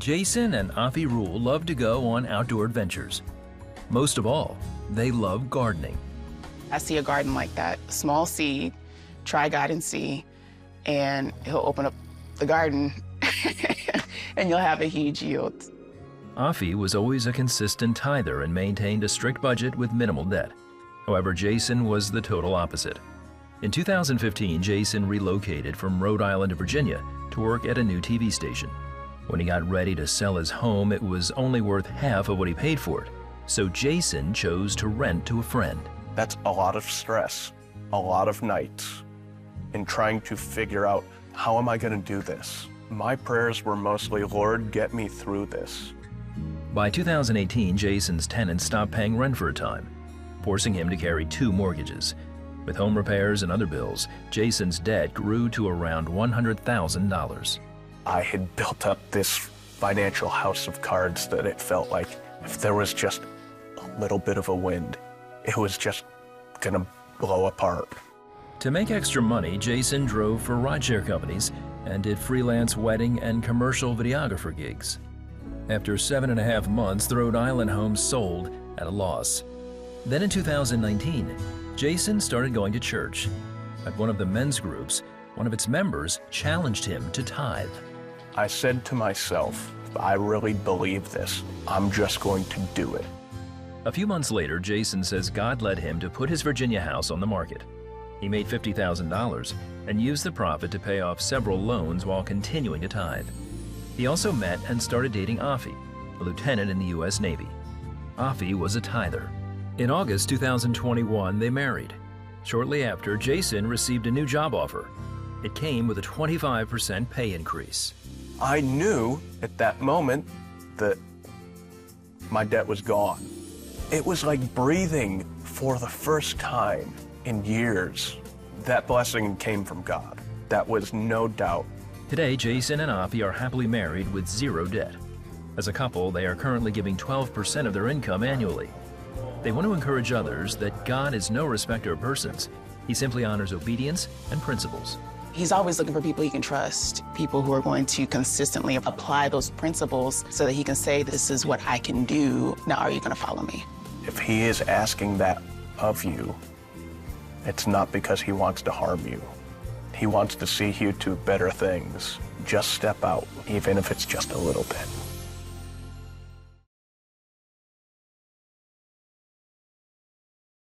Jason and Afi Rule love to go on outdoor adventures. Most of all, they love gardening. I see a garden like that, small seed, try God and see, and he'll open up the garden and you'll have a huge yield. Afi was always a consistent tither and maintained a strict budget with minimal debt. However, Jason was the total opposite. In 2015, Jason relocated from Rhode Island to Virginia to work at a new TV station. When he got ready to sell his home, it was only worth half of what he paid for it. So Jason chose to rent to a friend. That's a lot of stress, a lot of nights in trying to figure out, how am I going to do this? My prayers were mostly, Lord, get me through this. By 2018, Jason's tenants stopped paying rent for a time, forcing him to carry 2 mortgages. With home repairs and other bills, Jason's debt grew to around $100,000. I had built up this financial house of cards that it felt like if there was just a little bit of a wind, it was just gonna blow apart. To make extra money, Jason drove for rideshare companies and did freelance wedding and commercial videographer gigs. After 7.5 months, the Rhode Island home sold at a loss. Then in 2019, Jason started going to church. At one of the men's groups, one of its members challenged him to tithe. I said to myself, I really believe this. I'm just going to do it. A few months later, Jason says God led him to put his Virginia house on the market. He made $50,000 and used the profit to pay off several loans while continuing to tithe. He also met and started dating Afi, a lieutenant in the U.S. Navy. Afi was a tither. In August 2021, they married. Shortly after, Jason received a new job offer. It came with a 25% pay increase. I knew at that moment that my debt was gone. It was like breathing for the first time in years. That blessing came from God. That was no doubt. Today, Jason and Afi are happily married with 0 debt. As a couple, they are currently giving 12% of their income annually. They want to encourage others that God is no respecter of persons. He simply honors obedience and principles. He's always looking for people he can trust, people who are going to consistently apply those principles so that he can say, this is what I can do. Now, are you going to follow me? If he is asking that of you, it's not because he wants to harm you. He wants to see you do better things. Just step out, even if it's just a little bit.